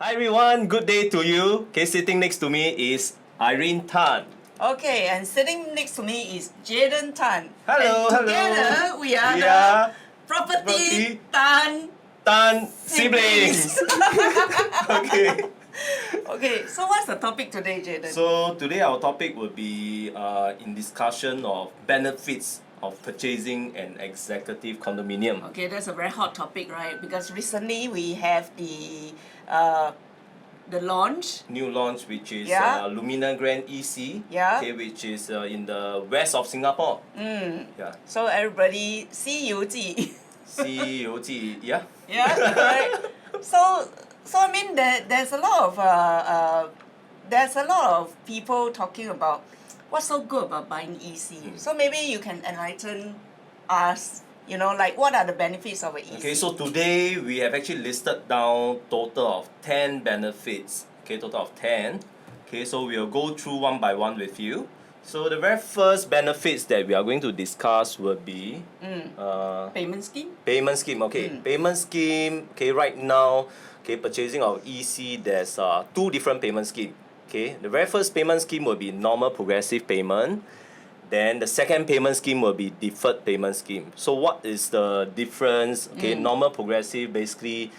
Hi everyone, good day to you. Okay, sitting next to me is Irene Tan. Okay, and sitting next to me is Jaden Tan. Hello, and together hello. we are We the are Property Tan. Tan siblings. Okay. Okay, so what's the topic today, Jaden? So today our topic will be in discussion of benefits of purchasing an executive condominium. Okay, that's a very hot topic, right? Because recently we have the launch. New launch, which is Yeah. Lumina Grand EC. Yeah. Okay, which is in the west of Singapore. Yeah. So everybody, 西游记. COT, yeah. Yeah, right. So I mean there's a lot of people talking about what's so good about buying EC. So maybe you can enlighten us, like what are the benefits of an EC? Okay, so today we have actually listed down total of 10 benefits. Okay, total of 10. Okay, so we'll go through one by one with you. So the very first benefits that we are going to discuss will be Payment scheme? payment scheme. Okay, payment scheme. Okay, right now, okay, purchasing of EC, there's two different payment scheme. Okay, the very first payment scheme will be normal progressive payment. Then the second payment scheme will be deferred payment scheme. So what is the difference? Okay, normal progressive basically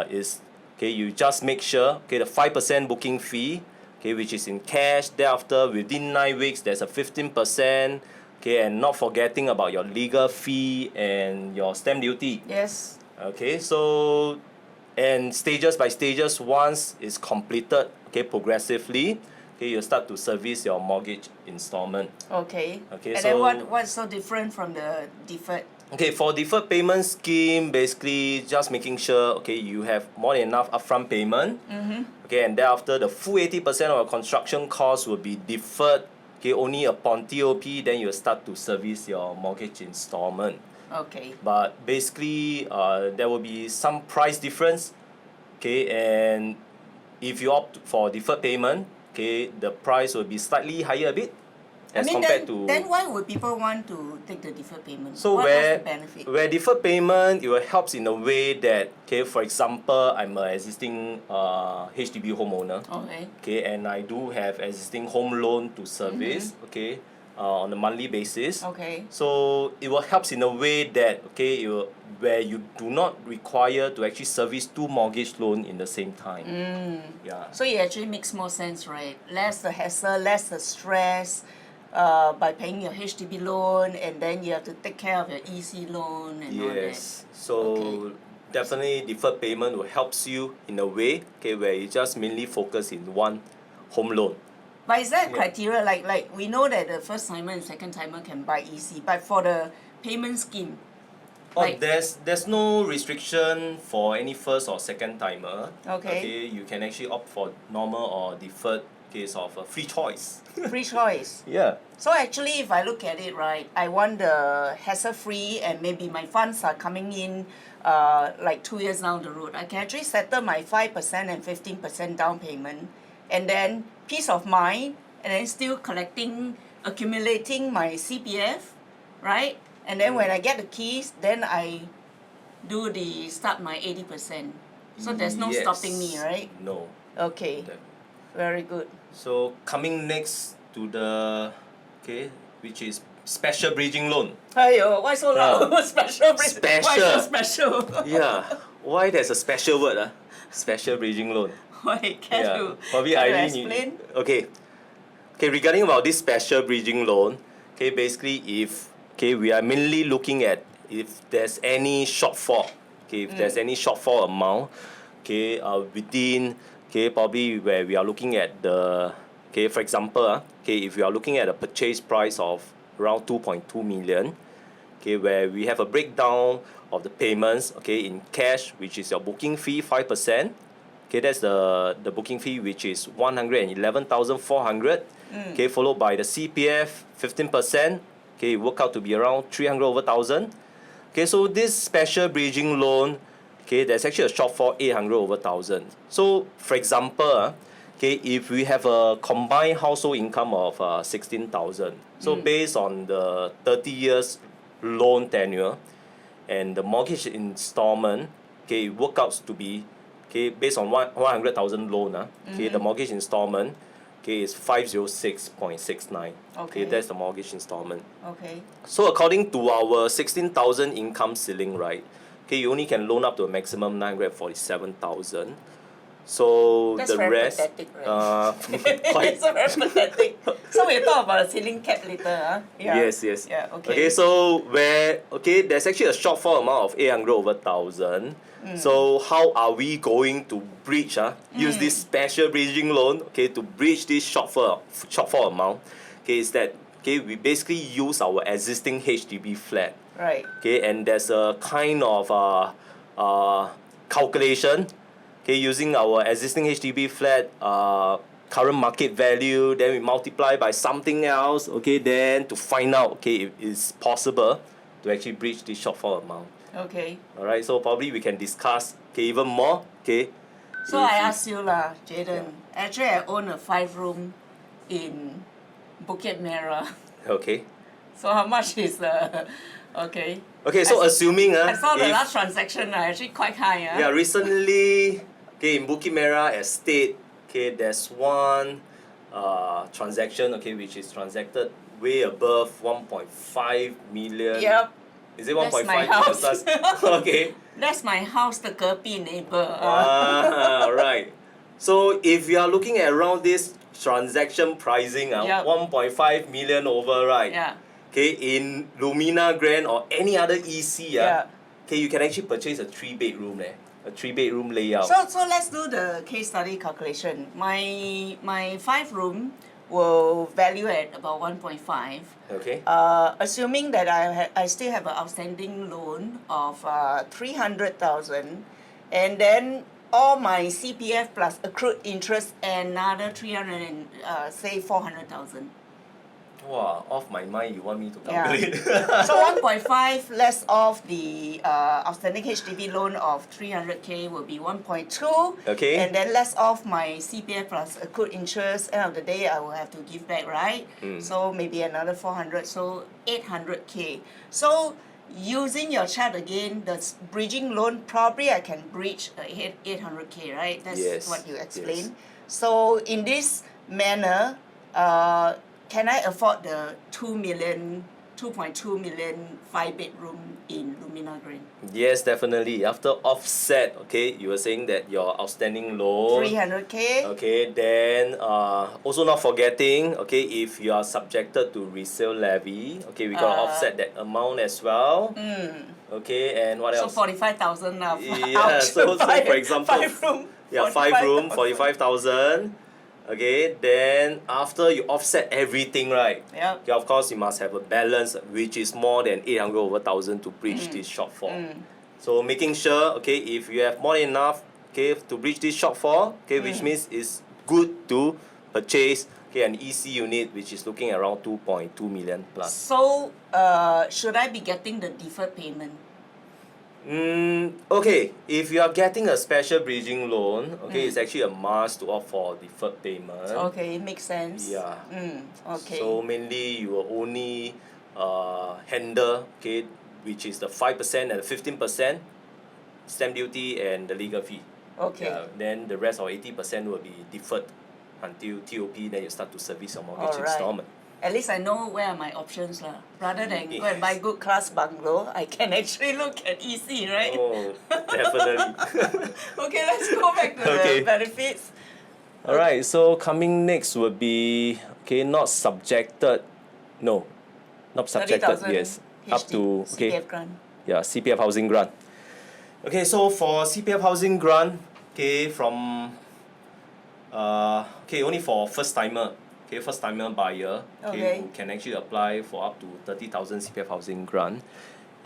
is, okay, you just make sure, okay, the 5% booking fee, okay, which is in cash. Thereafter, within 9 weeks, there's a 15%. Okay, and not forgetting about your legal fee and your stamp duty. Yes. Okay, so and stages by stages, once it's completed, okay, progressively, okay, you start to service your mortgage installment. Okay. Okay, and so then what's so different from the deferred? okay, for deferred payment scheme, basically just making sure, okay, you have more than enough upfront payment. Okay, and thereafter the full 80% of your construction costs will be deferred. Okay, only upon TOP, then you start to service your mortgage installment. Okay. But basically, there will be some price difference. Okay, and if you opt for deferred payment, okay, the price will be slightly higher a bit as compared to. Then why would people want to take the deferred payment? So what's the benefit? where deferred payment, it will helps in a way that, okay, for example, I'm an existing HDB homeowner. Okay. Okay, and I do have existing home loan to service. Okay, on a monthly basis. Okay. So it will helps in a way that, okay, where you do not require to actually service two mortgage loan in the same time. Yeah. So it actually makes more sense, right? Less the hassle, less the stress. By paying your HDB loan, and then you have to take care of your EC loan and all that. Yes. So definitely deferred payment will helps you in a way, okay, where you just mainly focus in one home loan. But is that criteria like we know that the first timer and second timer can buy EC, but for the payment scheme? There's no restriction for any first or second timer. Okay. You can actually opt for normal or deferred case of a free choice. Free choice. Yeah. So actually, if I look at it, right, I want the hassle-free, and maybe my funds are coming in like 2 years down the road. I can actually settle my 5% and 15% down payment, and then peace of mind, and then still accumulating my CPF, right? And then when I get the keys, then I start my 80%. So there's no stopping me, right? No. Okay. Very good. So coming next to the, okay, which is special bridging loan. Aiyo, why so loud? Special bridging. Why so special? Yeah. Why there's a special word? Special bridging loan. Why can you? Probably can you Irene, explain? Okay, regarding about this special bridging loan, okay, basically if, okay, we are mainly looking at if there's any shortfall, okay, if there's any shortfall amount, okay, within, okay, probably where we are looking at the, okay, for example, okay, if we are looking at a purchase price of around 2.2 million, okay, where we have a breakdown of the payments, okay, in cash, which is your booking fee 5%, okay, that's the booking fee, which is 111,400, okay, followed by the CPF 15%, okay, it work out to be around 300 over thousand. Okay, so this special bridging loan, okay, there's actually a shortfall 800 over thousand. So for example, okay, if we have a combined household income of 16,000, so based on the 30 years loan tenure and the mortgage installment, okay, it works out to be okay, based on 100,000 loan, okay, the mortgage installment, okay, is 506.69. Okay, that's the mortgage installment. Okay. So according to our 16,000 income ceiling, right, okay, you only can loan up to a maximum 947,000. So That's the very rest, pathetic, right? quite. It's very pathetic. So we'll talk about the ceiling cap later, huh? Yeah. Yes, yes. Yeah, okay. Okay, so there's actually a shortfall amount of 800 over 1,000. So how are we going to bridge, use this special bridging loan, okay, to bridge this shortfall amount? Okay, is that, okay, we basically use our existing HDB flat. Right. Okay, and there's a kind of calculation, okay, using our existing HDB flat current market value, then we multiply by something else, okay, then to find out, okay, if it's possible to actually bridge this shortfall amount. Okay. Alright, so probably we can discuss, okay, even more, okay. So I ask you lah, Jaden. Actually, I own a 5-room in Bukit Merah. Okay. So how much is the... Okay. Okay, so assuming I saw the if- last transaction, actually quite high. Yeah, recently, okay, in Bukit Merah estate, okay, there's one transaction, okay, which is transacted way above 1.5 million. Yep. Is it That's 1.5 my million house. plus? Okay. That's my house, the Gerpi neighbor. Right. So if you are looking at around this transaction pricing, Yep. 1.5 million over, right? Yeah. Okay, in Lumina Grand or any other EC, Yeah. okay, you can actually purchase a 3-bedroom, a 3-bedroom layout. So let's do the case study calculation. My 5-room will value at about 1.5. Okay. Assuming that I still have an outstanding loan of 300,000, and then all my CPF plus accrued interest another 400,000. Wow, off my mind, you want me to Yeah. calculate. So 1.5 less off the outstanding HDB loan of 300K will be 1.2. Okay. And then less off my CPF plus accrued interest. End of the day, I will have to give back, right? So maybe another 400, so 800K. So using your chart again, the bridging loan, probably I can bridge 800K, right? That's Yes, what you yes. explained. So in this manner, can I afford the 2.2 million 5-bedroom in Lumina Green? Yes, definitely. After offset, okay, you were saying that your outstanding loan. 300K? Okay, then also not forgetting, okay, if you are subjected to resale levy, okay, we gotta offset that amount as well. Okay, and what So else? 45,000 now. Yeah, so for example, 5-room. yeah, 5-room, 45,000. Okay, then after you offset everything, right? Yep. Okay, of course you must have a balance which is more than 800 over 1,000 to bridge this shortfall. So making sure, okay, if you have more than enough, okay, to bridge this shortfall, okay, which means it's good to purchase, okay, an EC unit which is looking around 2.2 million plus. So should I be getting the deferred payment? Okay, if you are getting a special bridging loan, okay, it's actually a must to opt for deferred payment. Okay, makes sense. Yeah. Okay. So mainly you will only handle, okay, which is the 5% and the 15% stamp duty and the legal fee. Okay. Yeah, then the rest of 80% will be deferred until TOP, then you start to service your mortgage Alright. installment. At least I know where are my options lah. Rather than go and buy good class bungalow, I can actually look at EC, right? Oh, definitely. Okay, let's go back to Okay. the benefits. Alright, so coming next would be, okay, not subjected, no, not subjected, 30,000 yes, up to, okay, CPF grant. yeah, CPF housing grant. Okay, so for CPF housing grant, okay, from, okay, only for first timer, okay, first timer buyer, Okay. who can actually apply for up to 30,000 CPF housing grant,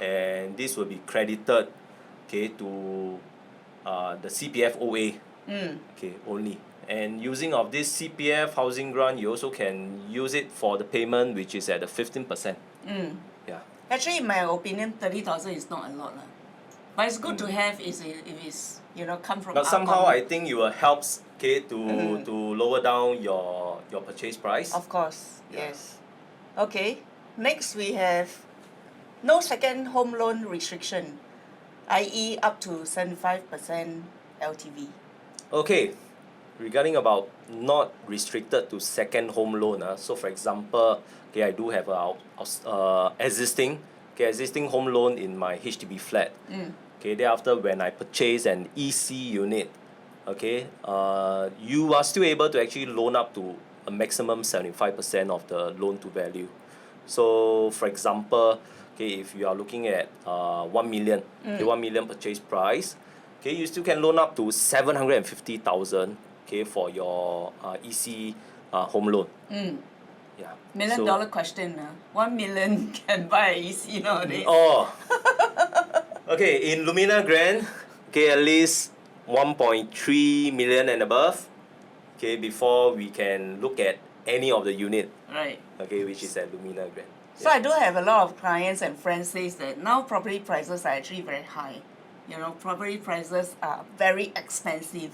and this will be credited, okay, to the CPF OA, okay, only. And using of this CPF housing grant, you also can use it for the payment, which is at the 15%. Yeah. Actually, in my opinion, 30,000 is not a lot lah. But it's good to have if it's come from. But somehow Akong. I think it will helps, okay, to lower down your purchase price. Of course, Yeah. yes. Okay. Next we have no second home loan restriction, i.e. up to 75% LTV. Okay, regarding about not restricted to second home loan. So for example, okay, I do have a existing home loan in my HDB flat. Okay, thereafter when I purchase an EC unit, okay, you are still able to actually loan up to a maximum 75% of the loan to value. So for example, okay, if you are looking at 1 million, okay, 1 million purchase price, okay, you still can loan up to 750,000, okay, for your EC home loan. Yeah. Million dollar question. 1 million can buy a EC nowadays. Oh. Okay, in Lumina Grand, okay, at least 1.3 million and above, okay, before we can look at any of the unit, Right. okay, which is at Lumina Grand. So I do have a lot of clients and friends says that now property prices are actually very high. You know, property prices are very expensive.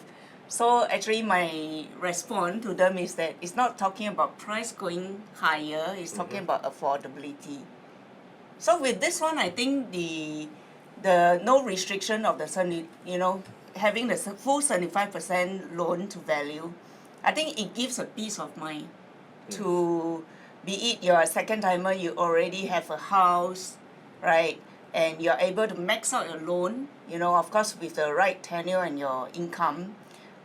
So actually my response to them is that it's not talking about price going higher, it's talking about affordability. So with this one, I think the no restriction of the having the full 75% loan to value, I think it gives a peace of mind to be it you're a second timer, you already have a house, right? And you're able to max out your loan, of course with the right tenure and your income,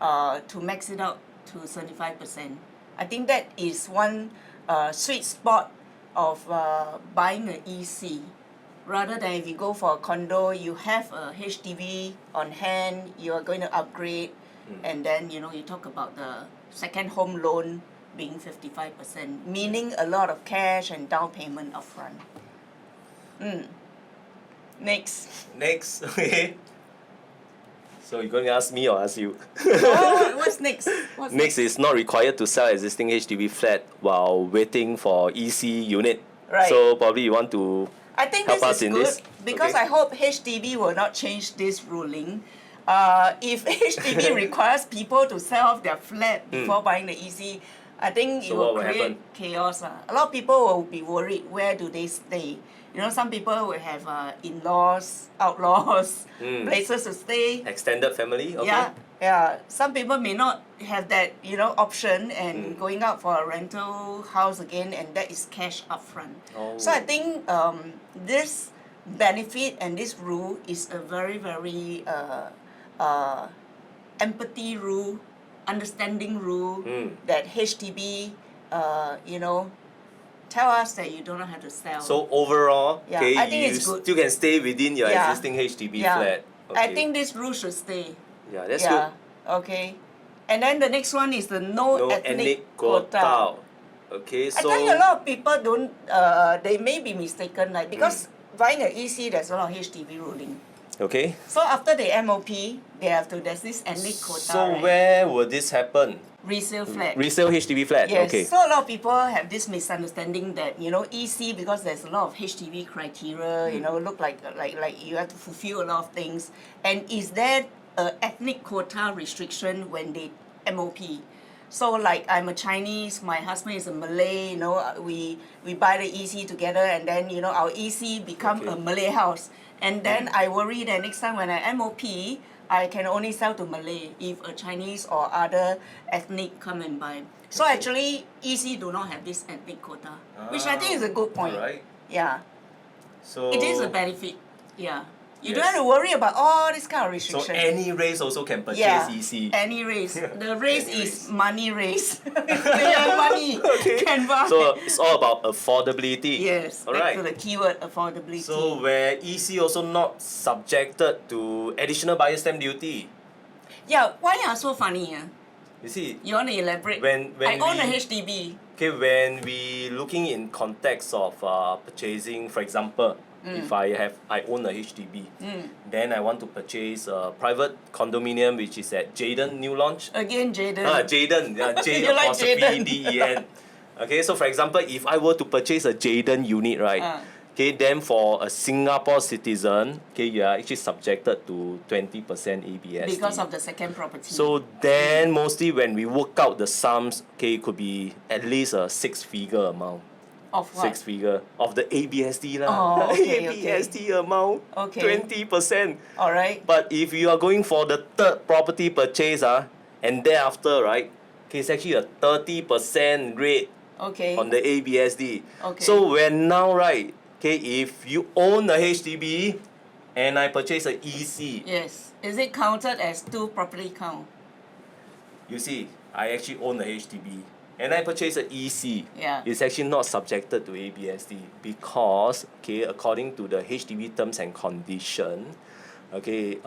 to max it out to 75%. I think that is one sweet spot of buying an EC. Rather than if you go for a condo, you have a HDB on hand, you are going to upgrade, and then you talk about the second home loan being 55%, meaning a lot of cash and down payment upfront. Next. Next, okay. So you're going to ask me or ask you? What's next? Next is not required to sell existing HDB flat while waiting for EC unit. Right. So probably you want to I think help this us is in good this? because Okay. I hope HDB will not change this ruling. If HDB requires people to sell off their flat before buying the EC, I think So it will what will create happen? chaos. A lot of people will be worried, where do they stay? Some people will have in-laws, outlaws, places to stay. Extended family, okay? Yeah. Some people may not have that, option and going out for a rental house again, and that is cash upfront. Oh. So I think this benefit and this rule is a very, very empathy rule, understanding rule that HDB, tell us that you don't have to sell. So overall, Yeah, okay, I think you it's good. still can stay within your Yeah. existing HDB Yeah. flat. I Okay. think this rule should stay. Yeah, that's good. Okay. And then the next one is the no ethnic quota. Okay, I so tell you, a lot of people don't, they may be mistaken, like, because buying an EC, there's a lot of HDB ruling. okay. So after the MOP, there's this ethnic quota, So right? where will this happen? Resale flat. Resale HDB flat. Yes. Okay. So a lot of people have this misunderstanding that EC, because there's a lot of HDB criteria, look like you have to fulfill a lot of things. And is there a ethnic quota restriction when they MOP? So like I'm a Chinese, my husband is a Malay, we buy the EC together, and then our EC become a Malay house, and then I worry that next time when I MOP, I can only sell to Malay if a Chinese or other ethnic come and buy. So actually, EC do not have this ethnic quota, which I think is a good point. Alright. Yeah, So it is a benefit. Yeah, you don't Yes. have to worry about all this kind of So restriction. any race also can purchase Yeah, EC. any race. The race Any is race. money race. You have money, can buy. So it's all about affordability. Yes, back Alright. to the keyword affordability. So where EC also not subjected to additional buyer stamp duty. yeah, why are so funny? You see, You want to elaborate? When I own a we- HDB. okay, when we looking in context of purchasing, for example, if I own a HDB, then I want to purchase a private condominium which is at Jayden new launch. Again, Jaden. Jayden, J You like apostrophe Jayden. D-E-N. Okay, so for example, if I were to purchase a Jayden unit, right? Okay, then for a Singapore citizen, okay, you are actually subjected to 20% ABS. Because of the second property. So then mostly when we work out the sums, okay, it could be at least a six-figure amount. of what? Six-figure of the ABSD lah. Oh, okay, ABSD amount, Okay. 20%. All right. But if you are going for the third property purchase, and thereafter, right, okay, it's actually a 30% rate Okay. on the ABSD. Okay. So when now, right, okay, if you own a HDB and I purchase a EC, Yes. Is it counted as 2 property count? you see, I actually own a HDB and I purchase a EC. Yeah. It's actually not subjected to ABSD because, okay, according to the HDB terms and condition, okay,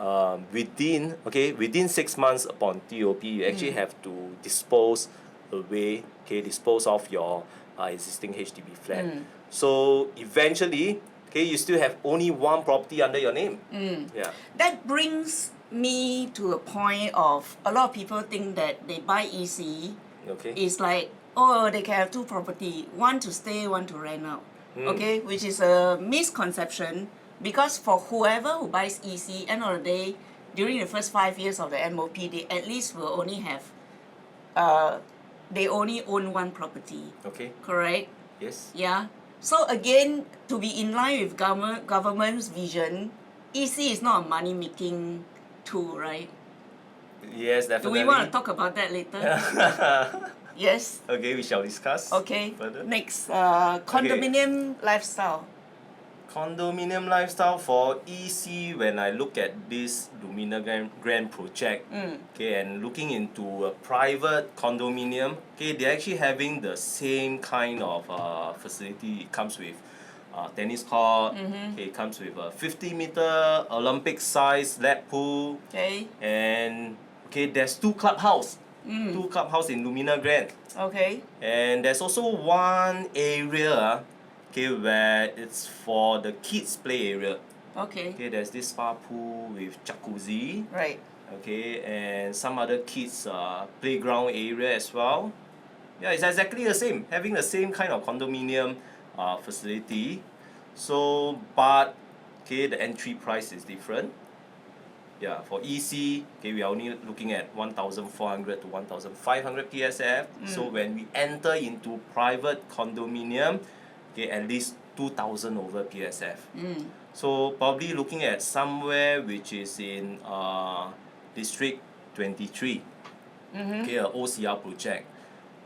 within 6 months upon TOP, you actually have to dispose of your existing HDB flat. So eventually, okay, you still have only one property under your name. Yeah. That brings me to a point of a lot of people think that they buy EC. Okay. It's like, oh, they can have 2 property, one to stay, one to rent out. Okay, which is a misconception because for whoever who buys EC, end of the day, during the first 5 years of the MOP, they at least will only have, they only own 1 property. Okay. Correct? Yes. Yeah. So again, to be in line with government's vision, EC is not a money making tool, right? Yes, Do definitely. we want to talk about that later? Yes. Okay, we shall discuss. Okay. Further. Next, condominium lifestyle. Condominium lifestyle for EC, when I look at this Lumina Grand project, okay, and looking into a private condominium, okay, they're actually having the same kind of facility. It comes with tennis court, okay, it comes with a 50-meter Olympic size lap pool, Okay. and okay, there's 2 clubhouse. 2 clubhouse in Lumina Grand. Okay. And there's also one area, okay, where it's for the kids play area. Okay. Okay, there's this spa pool with jacuzzi, Right. okay, and some other kids playground area as well. Yeah, it's exactly the same, having the same kind of condominium facility. So, but okay, the entry price is different. Yeah, for EC, okay, we are only looking at 1,400 to 1,500 PSF. So when we enter into private condominium, okay, at least 2,000 over PSF. So probably looking at somewhere which is in District 23, okay, a OCR project.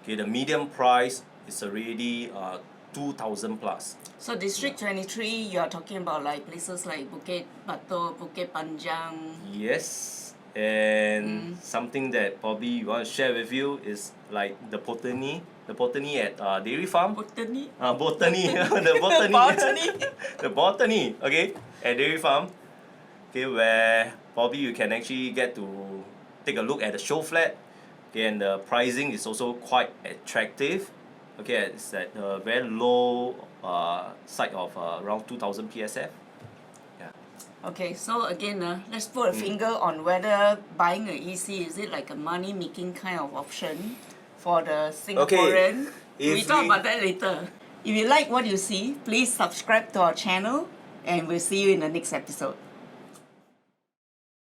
Okay, the median price is already 2,000 plus. So District 23, you are talking about like places like Bukit Batok, Bukit Panjang. Yes, and something that probably we want to share with you is like the botany at Dairy Farm. Botany? Botany, the botany. Botany. The botany, okay, at Dairy Farm, okay, where probably you can actually get to take a look at the show flat, okay, and the pricing is also quite attractive. Okay, it's at a very low side of around 2,000 PSF. Yeah. Okay, so again, let's put a finger on whether buying a EC, is it like a money making kind of option for the Singaporean? We talk about that later. If you like what you see, please subscribe to our channel and we'll see you in the next episode.